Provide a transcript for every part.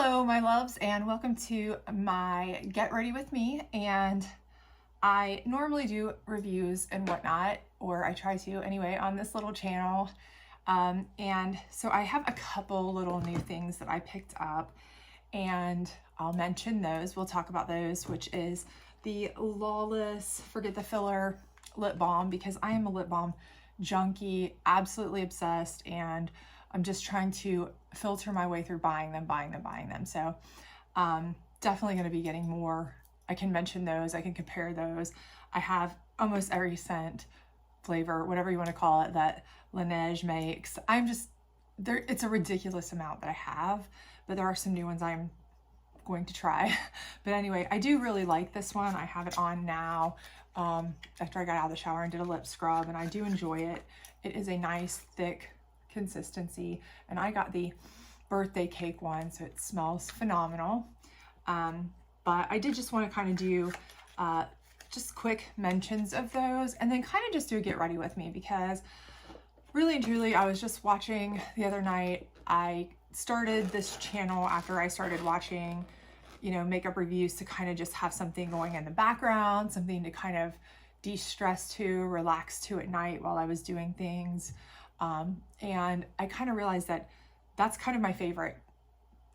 Hello, my loves, and welcome to my Get Ready With Me. And I normally do reviews and whatnot, or I try to anyway, on this little channel. And so I have a couple little new things that I picked up, and I'll mention those. We'll talk about those, which is the Lawless Forget the Filler lip balm, because I am a lip balm junkie, absolutely obsessed, and I'm just trying to filter my way through buying them. So definitely going to be getting more. I can mention those. I can compare those. I have almost every scent, flavor, whatever you want to call it, that Laneige makes. I'm just there. It's a ridiculous amount that I have, but there are some new ones I'm going to try. But anyway, I do really like this one. I have it on now after I got out of the shower and did a lip scrub, and I do enjoy it. It is a nice thick consistency, and I got the birthday cake one, so it smells phenomenal. But I did just want to kind of do just quick mentions of those, and then kind of just do a get ready with me, because really and truly I was just watching the other night. I started this channel after I started watching, you know, makeup reviews, to kind of just have something going in the background, something to kind of de-stress to, relax to at night while I was doing things. And I kind of realized that that's kind of my favorite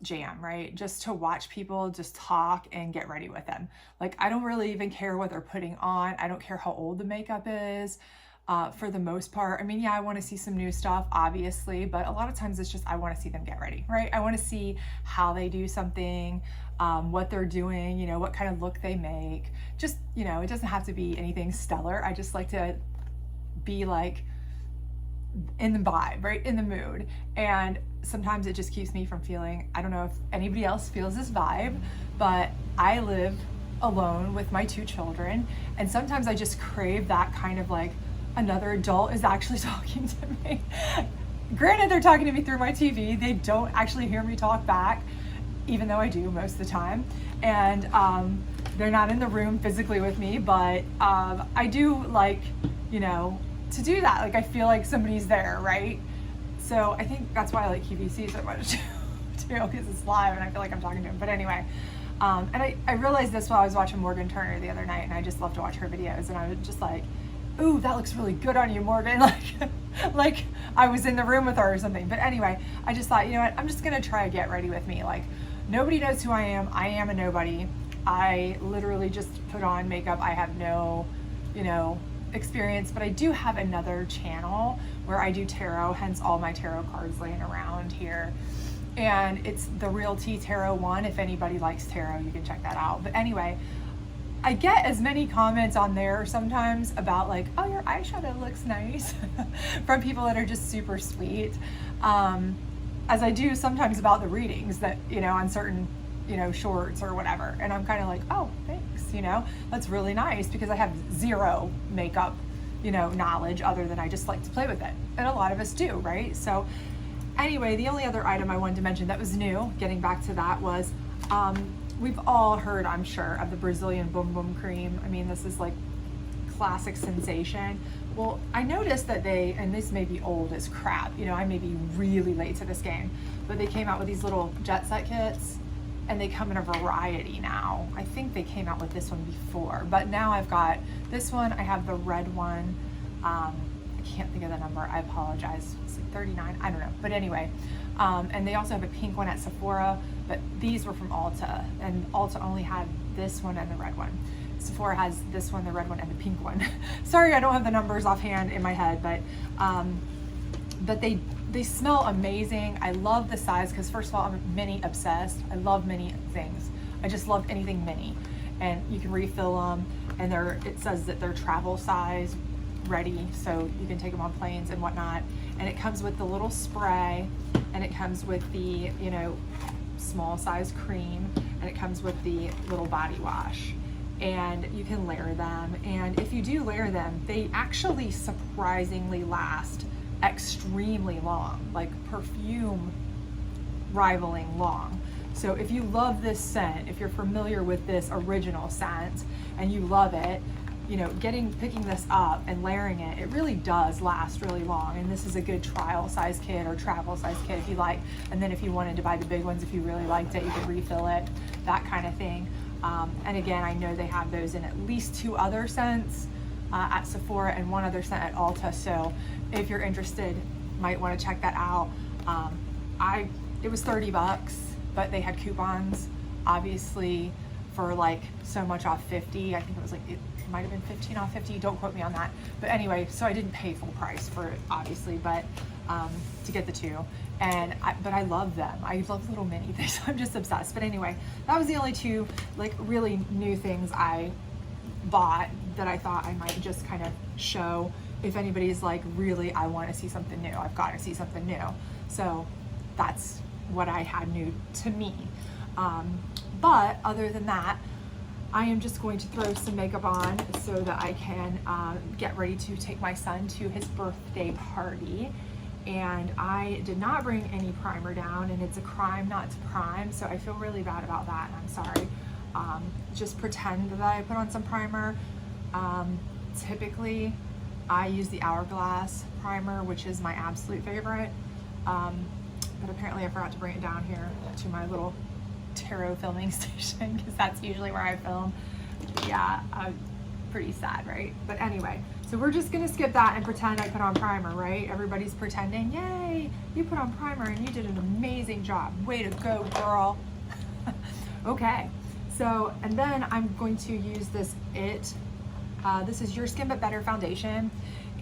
jam, right? Just to watch people just talk and get ready with them. Like, I don't really even care what they're putting on. I don't care how old the makeup is, for the most part. I mean, yeah, I want to see some new stuff, obviously, but a lot of times it's just, I want to see them get ready, right? I want to see how they do something, what they're doing, you know, what kind of look they make. Just, you know, it doesn't have to be anything stellar. I just like to be like in the vibe, right? In the mood. And sometimes it just keeps me from feeling, I don't know if anybody else feels this vibe, but I live alone with my two children, and sometimes I just crave that kind of like another adult is actually talking to me. Granted, they're talking to me through my TV. They don't actually hear me talk back, even though I do most of the time. And they're not in the room physically with me, but I do like, you know, to do that. Like, I feel like somebody's there, right? So I think that's why I like QVC so much too, because it's live and I feel like I'm talking to him. But anyway, and I realized this while I was watching Morgan Turner the other night, and I just love to watch her videos, and I was just like, ooh, that looks really good on you, Morgan. Like I was in the room with her or something. But anyway, I just thought, you know what, I'm just gonna try a get ready with me. Like, nobody knows who I am. I am a nobody. I literally just put on makeup. I have no, you know, experience, but I do have another channel where I do tarot, hence all my tarot cards laying around here. And it's the Real Tea Tarot one. If anybody likes tarot, you can check that out. But anyway, I get as many comments on there sometimes about like, oh, your eyeshadow looks nice from people that are just super sweet, as I do sometimes about the readings that, you know, on certain, you know, shorts or whatever. And I'm kind of like, oh, thanks, you know, that's really nice, because I have zero makeup, you know, knowledge other than I just like to play with it. And a lot of us do, right? So anyway, the only other item I wanted to mention that was new, getting back to that, was we've all heard, I'm sure, of the Brazilian Boom Boom Cream. I mean, this is like classic sensation. Well, I noticed that they, and this may be old as crap, you know, I may be really late to this game, but they came out with these little jet set kits, and they come in a variety now. I think they came out with this one before, but now I've got this one. I have the red one. I can't think of the number. I apologize. It's like 39. I don't know. But anyway, and they also have a pink one at Sephora, but these were from Ulta, and Ulta only had this one and the red one. Sephora has this one, the red one, and the pink one. Sorry, I don't have the numbers offhand in my head, but they smell amazing. I love the size, because first of all, I'm mini obsessed. I love mini things. I just love anything mini, and you can refill them, and it says that they're travel size ready, so you can take them on planes and whatnot. And it comes with the little spray, and it comes with the, you know, small size cream, and it comes with the little body wash, and you can layer them. And if you do layer them, they actually surprisingly last extremely long, like perfume rivaling long. So if you love this scent, if you're familiar with this original scent and you love it, you know, picking this up and layering it, it really does last really long. And this is a good trial size kit or travel size kit if you like. And then if you wanted to buy the big ones, if you really liked it, you could refill it, that kind of thing. And again, I know they have those in at least 2 other scents at Sephora and 1 other scent at Ulta. So if you're interested, might want to check that out. It was $30, but they had coupons, obviously, for like so much off 50. I think it was like, it might have been 15 off 50. Don't quote me on that. But anyway, so I didn't pay full price for it, obviously, but to get the 2. But I love them. I love little mini things. I'm just obsessed. But anyway, that was the only 2 like really new things I bought that I thought I might just kind of show if anybody's like, really, I want to see something new. I've got to see something new. So that's what I had new to me. But other than that, I am just going to throw some makeup on so that I can get ready to take my son to his birthday party. And I did not bring any primer down, and it's a crime not to prime, so I feel really bad about that, and I'm sorry. Just pretend that I put on some primer. Typically, I use the Hourglass primer, which is my absolute favorite. But apparently I forgot to bring it down here to my little tarot filming station, because that's usually where I film. Yeah, pretty sad, right? But anyway, so we're just gonna skip that and pretend I put on primer, right? Everybody's pretending, yay, you put on primer and you did an amazing job. Way to go, girl. Okay, so, and then I'm going to use this this is Your Skin But Better foundation.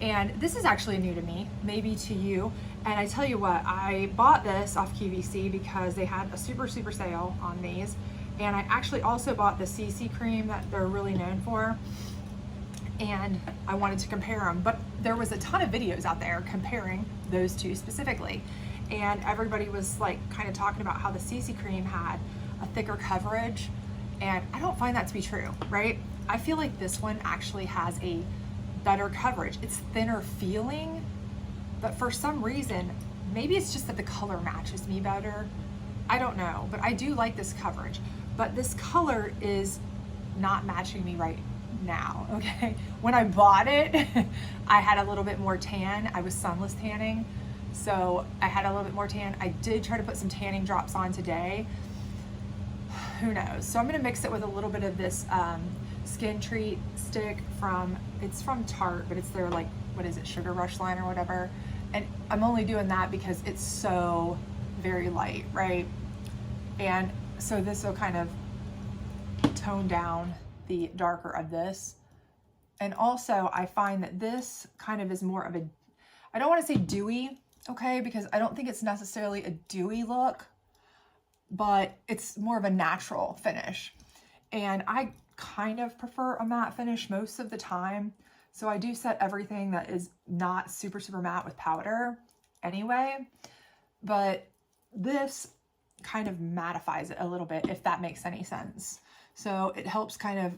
And this is actually new to me, maybe to you. And I tell you what, I bought this off QVC because they had a super sale on these. And I actually also bought the CC cream that they're really known for. And I wanted to compare them, but there was a ton of videos out there comparing those 2 specifically. And everybody was like kind of talking about how the CC cream had a thicker coverage. And I don't find that to be true, right? I feel like this one actually has a better coverage. It's thinner feeling, but for some reason, maybe it's just that the color matches me better. I don't know, but I do like this coverage. But this color is not matching me right now, okay? When I bought it, I had a little bit more tan. I was sunless tanning, so I had a little bit more tan. I did try to put some tanning drops on today. Who knows? So I'm gonna mix it with a little bit of this Skin Treat stick it's from Tarte, but it's their like, what is it, Sugar Rush line or whatever. And I'm only doing that because it's so very light, right? And so this will kind of tone down the darker of this. And also I find that this kind of is more of a, I don't want to say dewy, okay, because I don't think it's necessarily a dewy look, but it's more of a natural finish. And I kind of prefer a matte finish most of the time. So I do set everything that is not super matte with powder anyway, but this kind of mattifies it a little bit, if that makes any sense. So it helps kind of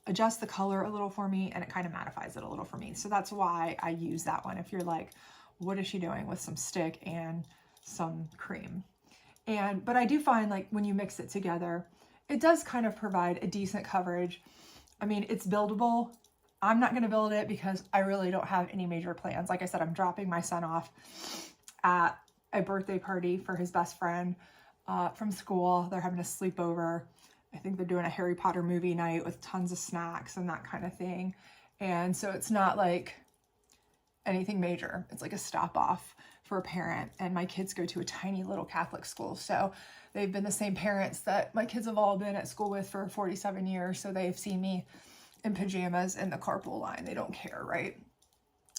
adjust the color a little for me, and it kind of mattifies it a little for me. So that's why I use that one. If you're like, what is she doing with some stick and some cream? But I do find like when you mix it together, it does kind of provide a decent coverage. I mean, it's buildable. I'm not going to build it because I really don't have any major plans. Like I said, I'm dropping my son off at a birthday party for his best friend from school. They're having a sleepover. I think they're doing a Harry Potter movie night with tons of snacks and that kind of thing. And so it's not like anything major. It's like a stop off for a parent. And my kids go to a tiny little Catholic school. So they've been the same parents that my kids have all been at school with for 47 years. So they've seen me in pajamas in the carpool line. They don't care, right?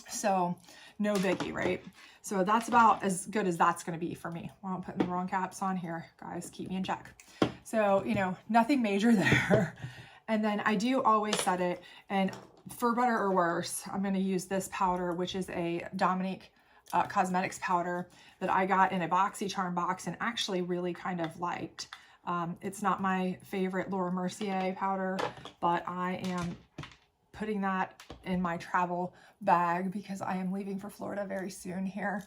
So no biggie, right? So that's about as good as that's going to be for me. Well, I'm putting the wrong caps on here, guys. Keep me in check. So, you know, nothing major there. And then I do always set it, and for better or worse, I'm going to use this powder, which is a Dominque cosmetics powder that I got in a BoxyCharm box and actually really kind of liked. It's not my favorite Laura Mercier powder, but I am putting that in my travel bag because I am leaving for Florida very soon here.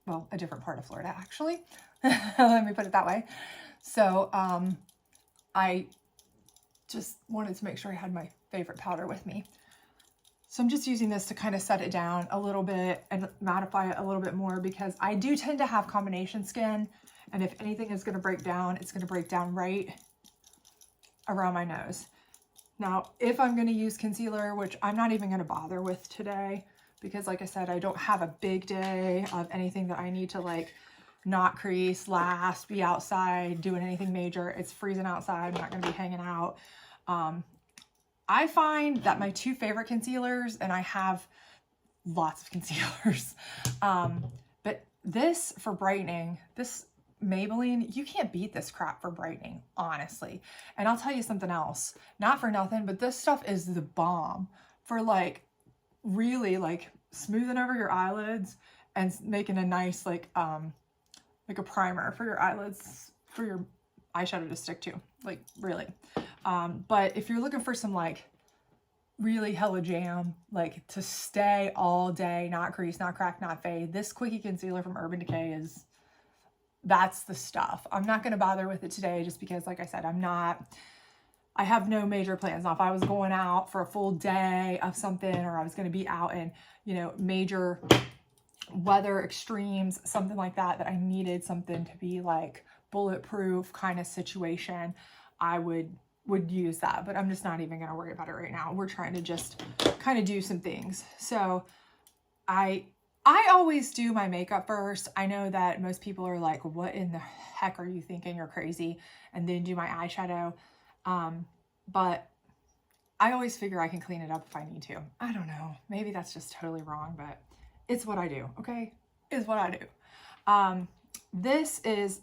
Well, a different part of Florida, actually. Let me put it that way. So I just wanted to make sure I had my favorite powder with me. So I'm just using this to kind of set it down a little bit and mattify it a little bit more, because I do tend to have combination skin, and if anything is going to break down, it's going to break down right around my nose. Now, if I'm going to use concealer, which I'm not even going to bother with today, because like I said, I don't have a big day of anything that I need to like not crease, last, be outside, doing anything major. It's freezing outside. I'm not going to be hanging out. I find that my two favorite concealers, and I have lots of concealers, but this for brightening, this Maybelline, you can't beat this crap for brightening, honestly. And I'll tell you something else, not for nothing, but this stuff is the bomb for like really like smoothing over your eyelids and making a nice like a primer for your eyelids, for your eyeshadow to stick to, like really. But if you're looking for some like really hella jam, like to stay all day, not crease, not crack, not fade, this Quickie Concealer from Urban Decay is, that's the stuff. I'm not going to bother with it today just because, like I said, I have no major plans. Now, if I was going out for a full day of something, or I was going to be out in, you know, major weather extremes, something like that, that I needed something to be like bulletproof kind of situation, I would use that. But I'm just not even going to worry about it right now. We're trying to just kind of do some things. So I always do my makeup first. I know that most people are like, what in the heck are you thinking? You're crazy. And then do my eyeshadow. But I always figure I can clean it up if I need to. I don't know. Maybe that's just totally wrong, but it's what I do. Okay. It's what I do. This is,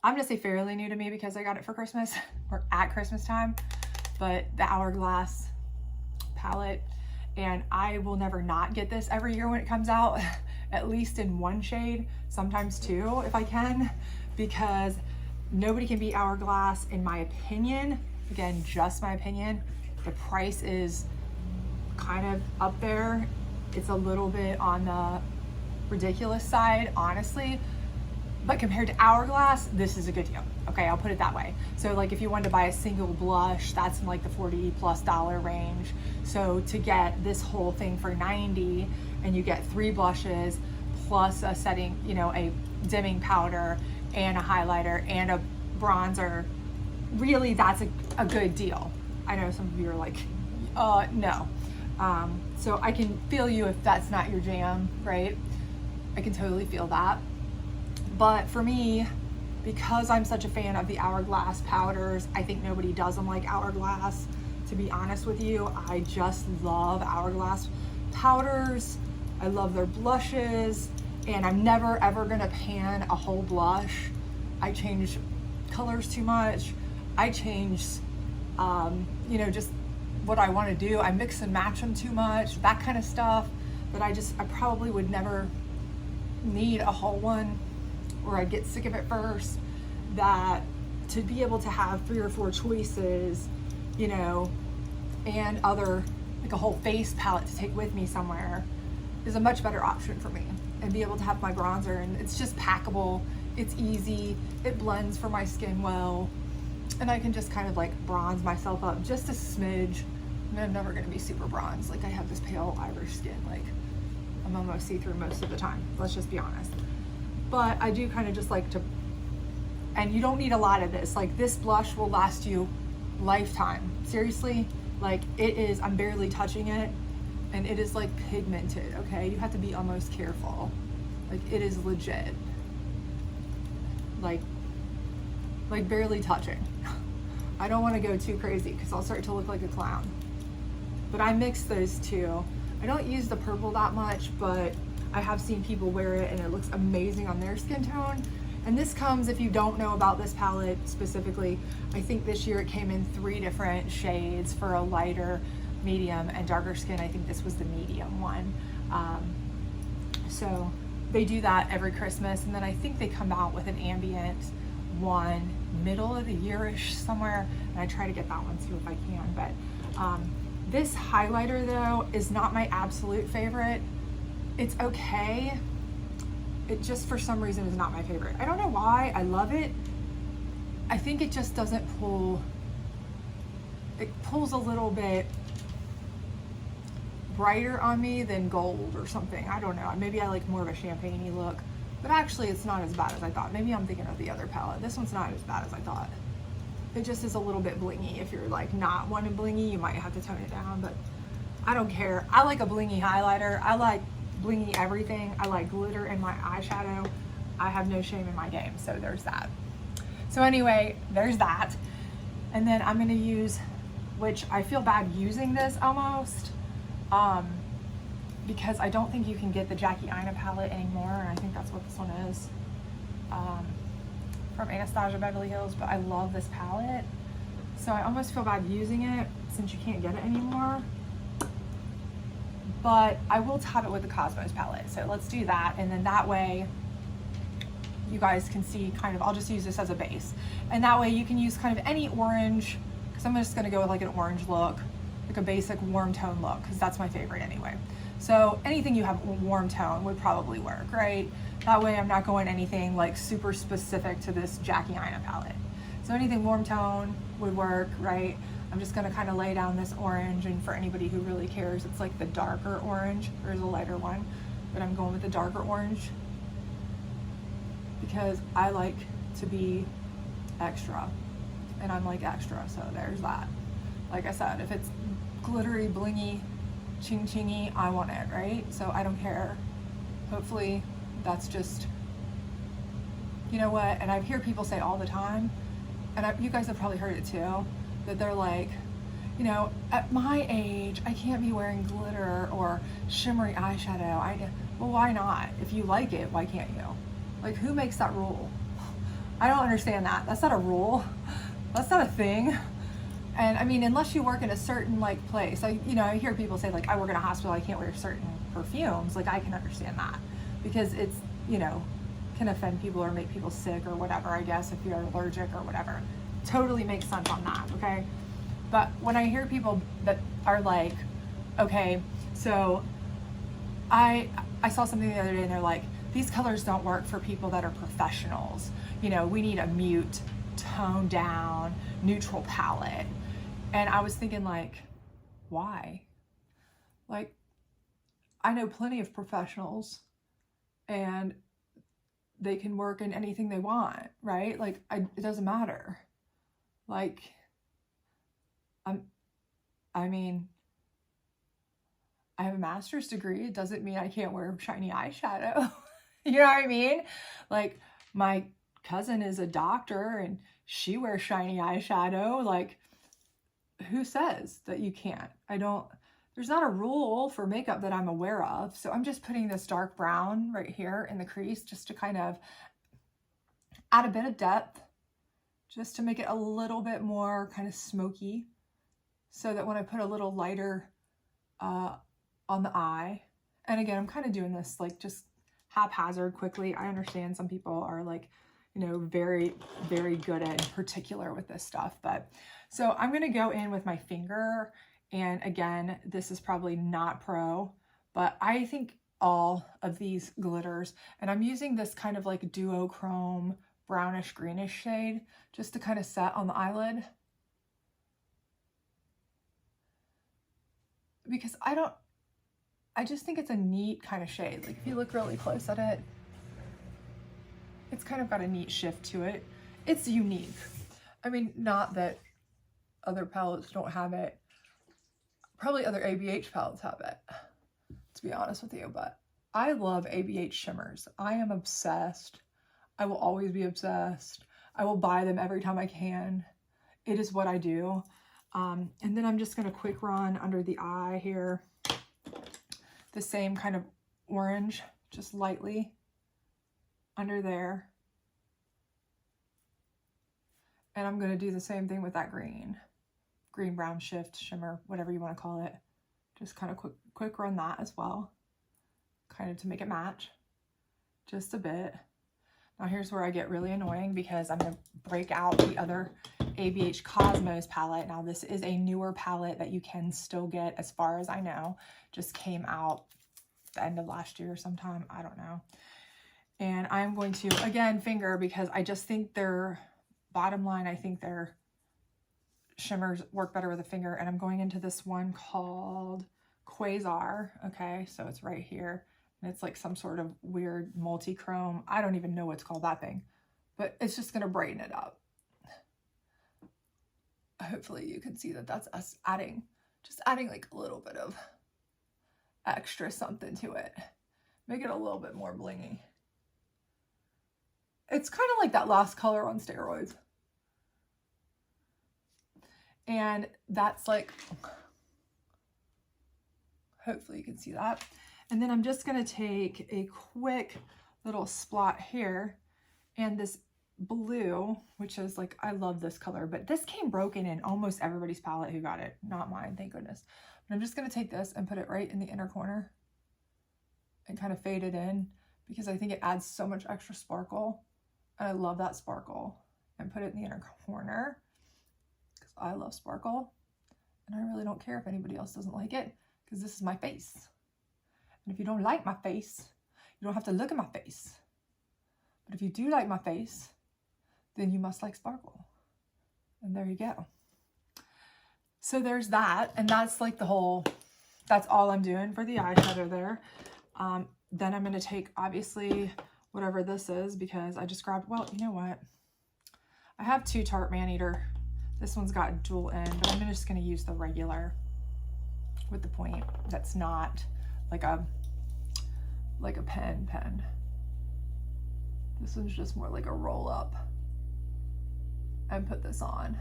I'm going to say fairly new to me because I got it for Christmas or at Christmas time, but the Hourglass palette. And I will never not get this every year when it comes out, at least in one shade, sometimes two if I can, because nobody can beat Hourglass in my opinion. Again, just my opinion. The price is kind of up there. It's a little bit on the ridiculous side, honestly. But compared to Hourglass, this is a good deal. Okay, I'll put it that way. So like if you wanted to buy a single blush, that's in like the $40+ range. So to get this whole thing for $90, and you get 3 blushes plus a setting, you know, a dimming powder and a highlighter and a bronzer, really that's a good deal. I know some of you are like, no. So I can feel you if that's not your jam, right? I can totally feel that. But for me, because I'm such a fan of the Hourglass powders, I think nobody does them like Hourglass, to be honest with you. I just love Hourglass powders. I love their blushes, and I'm never ever gonna pan a whole blush. I change colors too much. I change, you know, just what I wanna do. I mix and match them too much, that kind of stuff, that I probably would never need a whole one, or I get sick of it first. That to be able to have 3 or 4 choices, you know, and other, like a whole face palette to take with me somewhere, is a much better option for me. And be able to have my bronzer, and it's just packable, it's easy, it blends for my skin well, and I can just kind of like bronze myself up just a smidge. I mean, I'm never gonna be super bronzed. Like I have this pale Irish skin, like I'm almost see-through most of the time, let's just be honest. But I do kind of just like to, and you don't need a lot of this. Like this blush will last you lifetime. Seriously, like it is, I'm barely touching it, and it is like pigmented, okay? You have to be almost careful. Like it is legit. Like barely touching. I don't want to go too crazy because I'll start to look like a clown. But I mix those two. I don't use the purple that much, but I have seen people wear it and it looks amazing on their skin tone. And this comes, if you don't know about this palette specifically, I think this year it came in 3 different shades for a lighter, medium, and darker skin. I think this was the medium one. So they do that every Christmas. And then I think they come out with an ambient one middle of the year-ish somewhere. And I try to get that one too if I can. But this highlighter though is not my absolute favorite. It's okay. It just for some reason is not my favorite. I don't know why. I love it. I think it just doesn't pull. It pulls a little bit brighter on me than gold or something. I don't know. Maybe I like more of a champagne-y look. But actually, it's not as bad as I thought. Maybe I'm thinking of the other palette. This one's not as bad as I thought. It just is a little bit blingy. If you're like not wanting blingy, you might have to tone it down, but I don't care. I like a blingy highlighter. I like blingy everything. I like glitter in my eyeshadow. I have no shame in my game, so there's that. So anyway, there's that. And then I'm gonna use, which I feel bad using this almost, because I don't think you can get the Jackie Aina palette anymore, and I think that's what this one is, from Anastasia Beverly Hills, but I love this palette. So I almost feel bad using it since you can't get it anymore. But I will top it with the Cosmos palette. So let's do that, and then that way you guys can see kind of, I'll just use this as a base. And that way you can use kind of any orange, because I'm just gonna go with like an orange look, like a basic warm tone look, because that's my favorite anyway. So anything you have warm tone would probably work, right? That way I'm not going anything like super specific to this Jackie Aina palette. So anything warm tone would work, right? I'm just gonna kind of lay down this orange, and for anybody who really cares, it's like the darker orange. There's a lighter one, but I'm going with the darker orange because I like to be extra, and I'm like extra, so there's that. Like I said, if it's glittery, blingy, ching-chingy, I want it, right? So I don't care. Hopefully that's just, you know what, and I hear people say all the time, and you guys have probably heard it too, that they're like, you know, at my age, I can't be wearing glitter or shimmery eyeshadow. Well, why not? If you like it, why can't you? Like, who makes that rule? I don't understand that. That's not a rule. That's not a thing. And I mean, unless you work in a certain like place, I hear people say like, I work in a hospital, I can't wear certain perfumes. Like, I can understand that because it's, can offend people or make people sick or whatever, I guess, if you're allergic or whatever. Totally makes sense on that, okay? But when I hear people that are like, okay, so I saw something the other day and they're like, these colors don't work for people that are professionals. We need a mute, toned down, neutral palette. And I was thinking like, why? Like, I know plenty of professionals and they can work in anything they want, right? Like, it doesn't matter. Like, I mean, I have a master's degree. It doesn't mean I can't wear shiny eyeshadow. You know what I mean? Like, my cousin is a doctor and she wears shiny eyeshadow. Like, who says that you can't? There's not a rule for makeup that I'm aware of. So I'm just putting this dark brown right here in the crease just to kind of add a bit of depth, just to make it a little bit more kind of smoky, so that when I put a little lighter on the eye, and again, I'm kind of doing this like just haphazard quickly. I understand some people are like, very, very good and particular with this stuff. But so I'm going to go in with my finger. And again, this is probably not pro, but I think all of these glitters, and I'm using this kind of like duochrome brownish greenish shade just to kind of set on the eyelid. Because I just think it's a neat kind of shade. Like, if you look really close at it, it's kind of got a neat shift to it. It's unique. I mean, not that other palettes don't have it. Probably other ABH palettes have it, to be honest with you, but I love ABH shimmers. I am obsessed. I will always be obsessed. I will buy them every time I can. It is what I do. And then I'm just going to quick run under the eye here. The same kind of orange, just lightly under there. And I'm going to do the same thing with that green brown shift, shimmer, whatever you want to call it. Just kind of quick run that as well, kind of to make it match just a bit. Now here's where I get really annoying, because I'm going to break out the other ABH Cosmos palette. Now this is a newer palette that you can still get, as far as I know. Just came out the end of last year sometime, I don't know. And I'm going to, again, finger, because I just think their bottom line, I think their shimmers work better with a finger. And I'm going into this one called Quasar, okay, so it's right here, and it's like some sort of weird multi-chrome. I don't even know what's called that thing, but it's just gonna brighten it up. Hopefully you can see that that's us just adding like a little bit of extra something to it. Make it a little bit more blingy. It's kind of like that last color on steroids. And that's like, hopefully you can see that. And then I'm just gonna take a quick little splot here, and this blue, which is like, I love this color, but this came broken in almost everybody's palette who got it, not mine, thank goodness. But I'm just gonna take this and put it right in the inner corner and kind of fade it in, because I think it adds so much extra sparkle. And I love that sparkle. And put it in the inner corner, because I love sparkle. And I really don't care if anybody else doesn't like it, because this is my face. And if you don't like my face, you don't have to look at my face. But if you do like my face, then you must like sparkle. And there you go. So there's that. And that's like the whole, that's all I'm doing for the eyeshadow there. Then I'm going to take, obviously, whatever this is, because I just grabbed, well, you know what? I have two Tarte Man-Eater. This one's got dual end, but I'm just going to use the regular with the point. That's not like a pen. This one's just more like a roll up. And put this on.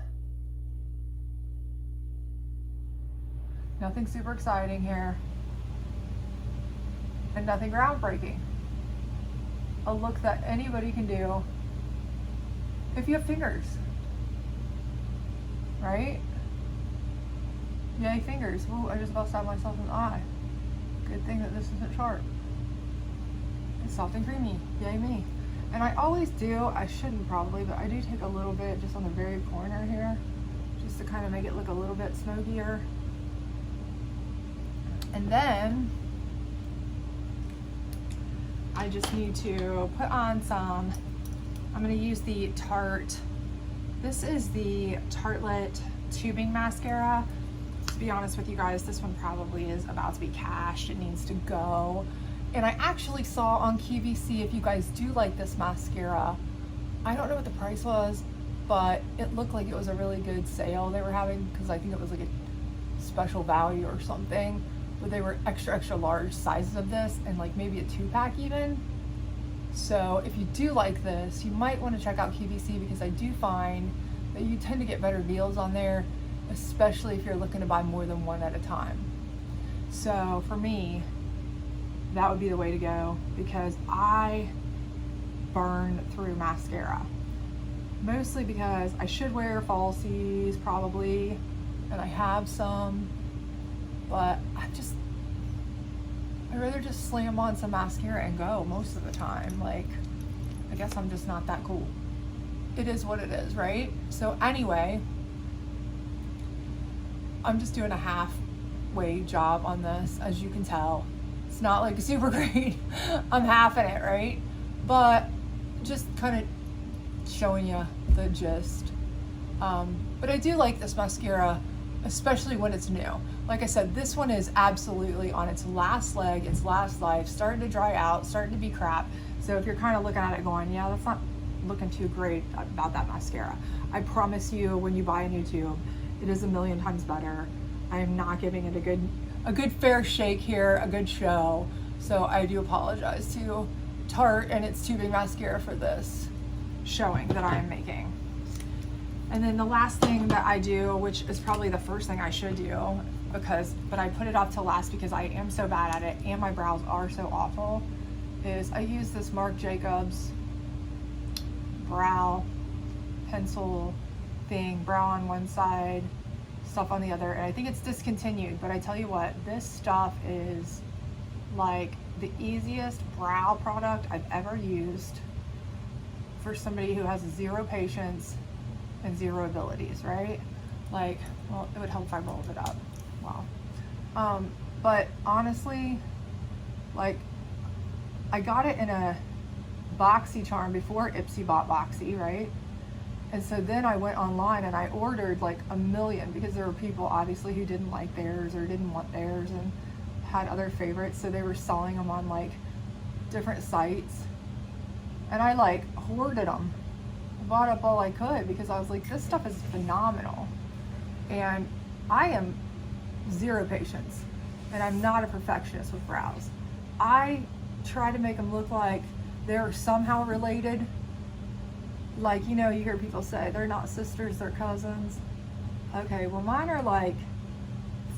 Nothing super exciting here. And nothing groundbreaking. A look that anybody can do if you have fingers, right? Yay, fingers. Ooh, I just about stabbed myself in the eye. Good thing that this isn't sharp. It's soft and creamy. Yay me. And I always do, I shouldn't probably, but I do take a little bit just on the very corner here, just to kind of make it look a little bit smokier. And then I just need to put on some, I'm going to use the Tarte, this is the Tartelette tubing mascara. To be honest with you guys, this one probably is about to be cashed. It needs to go. And I actually saw on QVC, if you guys do like this mascara, I don't know what the price was, but it looked like it was a really good sale they were having, because I think it was like a special value or something, but they were extra large sizes of this, and like maybe a 2-pack even. So if you do like this, you might want to check out QVC, because I do find that you tend to get better deals on there, especially if you're looking to buy more than one at a time. So for me, that would be the way to go, because I burn through mascara. Mostly because I should wear falsies probably, and I have some, but I'd rather just slam on some mascara and go most of the time. Like, I guess I'm just not that cool. It is what it is, right? So anyway, I'm just doing a halfway job on this, as you can tell. It's not like super great. I'm half in it, right? But just kind of showing you the gist. But I do like this mascara, especially when it's new. Like I said, this one is absolutely on its last leg, its last life, starting to dry out, starting to be crap. So if you're kind of looking at it going, yeah, that's not looking too great about that mascara, I promise you, when you buy a new tube, it is a million times better. I am not giving it a good fair shake here, a good show. So I do apologize to Tarte and its tubing mascara for this showing that I am making. And then the last thing that I do, which is probably the first thing I should do, but I put it off to last because I am so bad at it and my brows are so awful, is I use this Marc Jacobs brow pencil thing, brow on one side, stuff on the other, and I think it's discontinued, but I tell you what, this stuff is like the easiest brow product I've ever used for somebody who has zero patience and zero abilities, right? Like, well, it would help if I rolled it up. Wow. But honestly, like, I got it in a BoxyCharm before Ipsy bought Boxy, right? And so then I went online and I ordered like a million, because there were people obviously who didn't like theirs or didn't want theirs, and had other favorites, so they were selling them on like different sites, and I like hoarded them. I bought up all I could because I was like, this stuff is phenomenal. And I am zero patience, and I'm not a perfectionist with brows. I try to make them look like they're somehow related. Like, you know, you hear people say they're not sisters, they're cousins. Okay, well, mine are like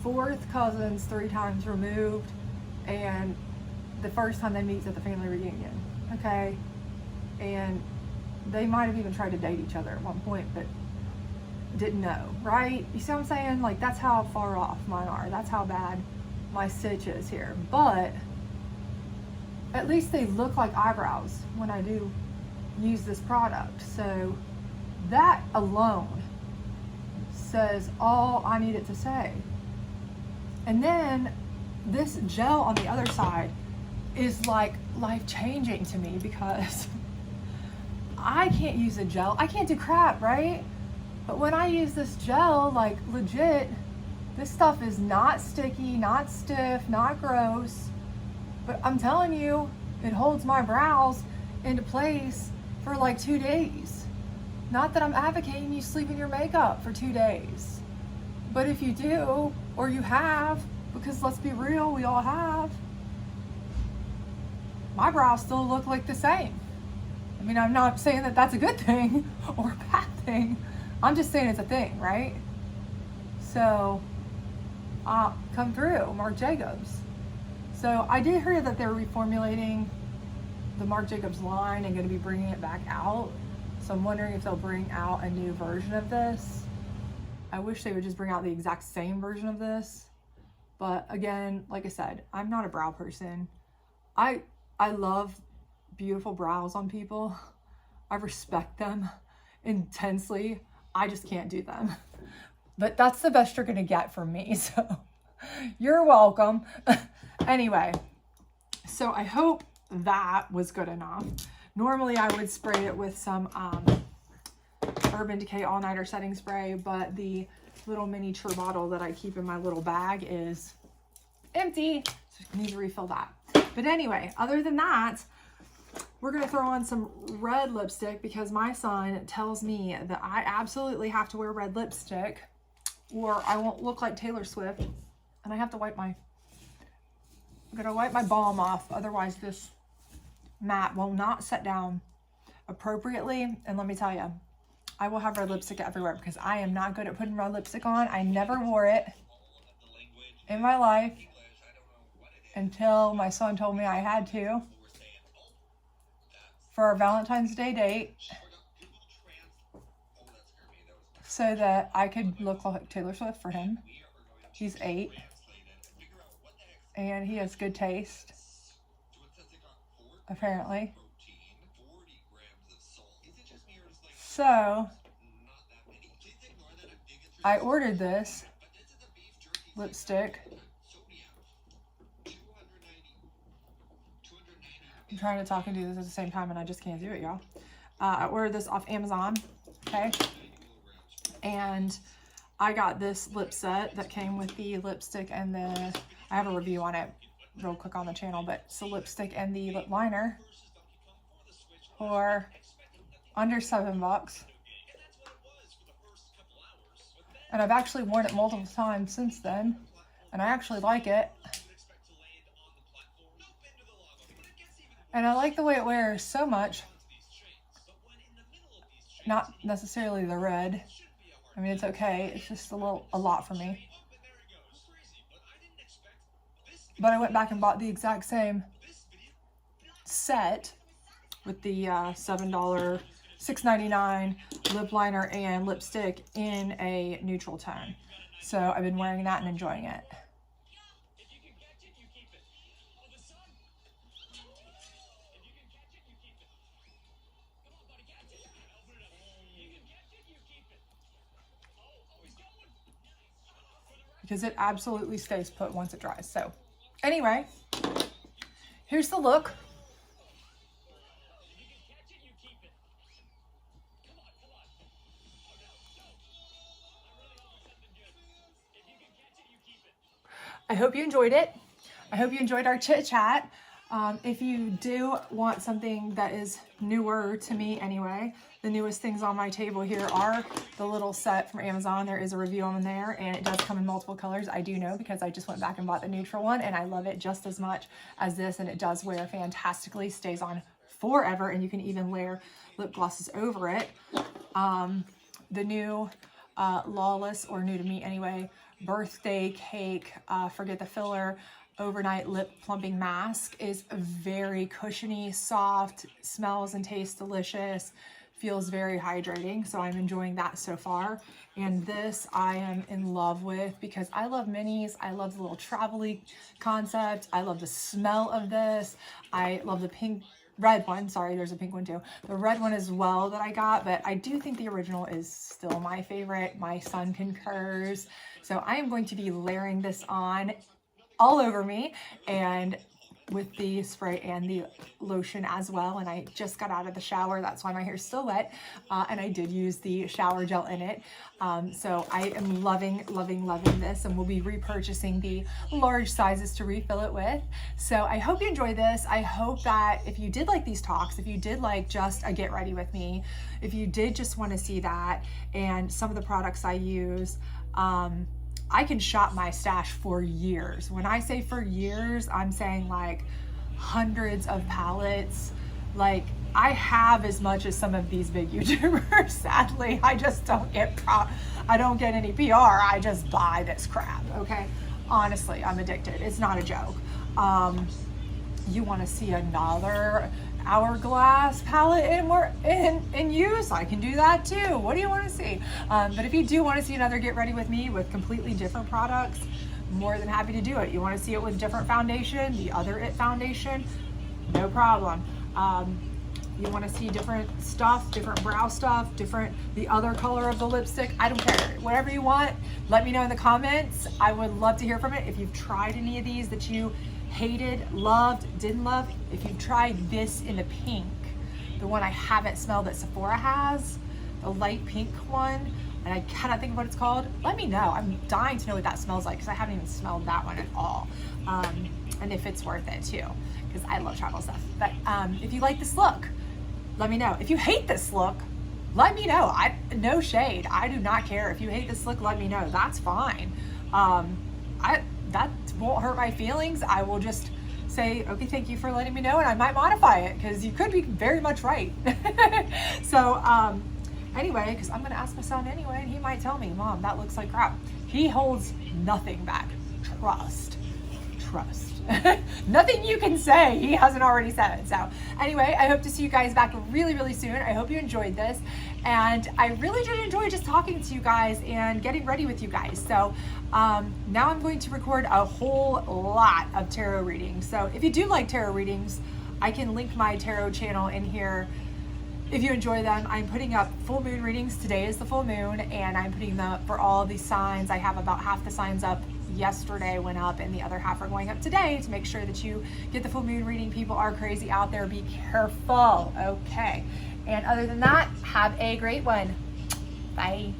fourth cousins 3 times removed, and the first time they meet is at the family reunion. Okay, and they might have even tried to date each other at one point, but didn't know, right? You see what I'm saying? Like, that's how far off mine are. That's how bad my stitch is here. But at least they look like eyebrows when I do use this product. So that alone says all I need it to say. And then this gel on the other side is like life-changing to me, because I can't use a gel. I can't do crap, right? But when I use this gel, like legit, this stuff is not sticky, not stiff, not gross. But I'm telling you, it holds my brows into place for like 2 days. Not that I'm advocating you sleep in your makeup for 2 days. But if you do, or you have, because let's be real, we all have, my brows still look like the same. I mean, I'm not saying that that's a good thing or a bad thing. I'm just saying it's a thing, right? So, come through, Marc Jacobs. So I did hear that they're reformulating the Marc Jacobs line and going to be bringing it back out. So I'm wondering if they'll bring out a new version of this. I wish they would just bring out the exact same version of this. But again, like I said, I'm not a brow person. I love beautiful brows on people. I respect them intensely. I just can't do them. But that's the best you're gonna get from me, so you're welcome. Anyway, so I hope that was good enough. Normally I would spray it with some Urban Decay All-Nighter Setting Spray, but the little miniature bottle that I keep in my little bag is empty, so I need to refill that. But anyway, other than that, we're gonna throw on some red lipstick because my son tells me that I absolutely have to wear red lipstick or I won't look like Taylor Swift, and I have to wipe I'm gonna wipe my balm off, otherwise this mat will not set down appropriately. And let me tell you, I will have red lipstick everywhere because I am not good at putting red lipstick on. I never wore it in my life until my son told me I had to for our Valentine's Day date, so that I could look like Taylor Swift for him. He's 8 and he has good taste, apparently. So I ordered this lipstick. I'm trying to talk and do this at the same time and I just can't do it, y'all. I ordered this off Amazon, okay? And I got this lip set that came with the lipstick and the, I have a review on it real quick on the channel, but it's the lipstick and the lip liner for under $7. And I've actually worn it multiple times since then, and I actually like it. And I like the way it wears so much. Not necessarily the red. I mean, it's okay. It's just a lot for me. But I went back and bought the exact same set with the $7, $6.99 lip liner and lipstick in a neutral tone. So I've been wearing that and enjoying it. Because it absolutely stays put once it dries. So anyway, here's the look. I hope you enjoyed it. I hope you enjoyed our chit chat. If you do want something that is newer to me anyway, the newest things on my table here are the little set from Amazon. There is a review on there, and it does come in multiple colors. I do know because I just went back and bought the neutral one, and I love it just as much as this, and it does wear fantastically, stays on forever, and you can even layer lip glosses over it. The new Lawless, or new to me anyway, birthday cake, forget the filler, overnight lip plumping mask is very cushiony, soft, smells and tastes delicious, feels very hydrating, so I'm enjoying that so far. And this I am in love with because I love minis. I love the little travel-y concept. I love the smell of this. I love the red one, sorry, there's a pink one too. The red one as well that I got, but I do think the original is still my favorite. My son concurs. So I am going to be layering this on all over me, and with the spray and the lotion as well. And I just got out of the shower, that's why my hair's still wet, and I did use the shower gel in it. So I am loving this, and we'll be repurchasing the large sizes to refill it with. So I hope you enjoy this. I hope that if you did like these talks, if you did like just a get ready with me, if you did just want to see that and some of the products I use, I can shop my stash for years. When I say for years, I'm saying like hundreds of palettes. Like, I have as much as some of these big YouTubers. Sadly, I just don't get I don't get any PR. I just buy this crap, okay? Honestly, I'm addicted. It's not a joke. You want to see another Hourglass palette in use, I can do that too. What do you want to see? But if you do want to see another get ready with me with completely different products, more than happy to do it. You want to see it with different foundation, the other It foundation, no problem. You want to see different stuff, different brow stuff, the other color of the lipstick, I don't care. Whatever you want, let me know in the comments. I would love to hear from it. If you've tried any of these that you hated, loved, didn't love, if you've tried this in the pink, the one I haven't smelled that Sephora has, the light pink one, and I cannot think of what it's called, let me know. I'm dying to know what that smells like because I haven't even smelled that one at all. And if it's worth it too, because I love travel stuff. But if you like this look, let me know. If you hate this look, let me know. No shade. I do not care. If you hate this look, let me know. That's fine. That won't hurt my feelings. I will just say, okay, thank you for letting me know, and I might modify it because you could be very much right. So anyway, because I'm gonna ask my son anyway, and he might tell me, Mom, that looks like crap. He holds nothing back. Trust. Nothing you can say he hasn't already said. So anyway, I hope to see you guys back really soon. I hope you enjoyed this, and I really did enjoy just talking to you guys and getting ready with you guys. So now I'm going to record a whole lot of tarot readings. So if you do like tarot readings, I can link my tarot channel in here if you enjoy them. I'm putting up full moon readings. Today is the full moon, and I'm putting them up for all these signs. I have about half the signs up. Yesterday went up, and the other half are going up today to make sure that you get the full moon reading. People are crazy out there. Be careful. Okay. And other than that, have a great one. Bye.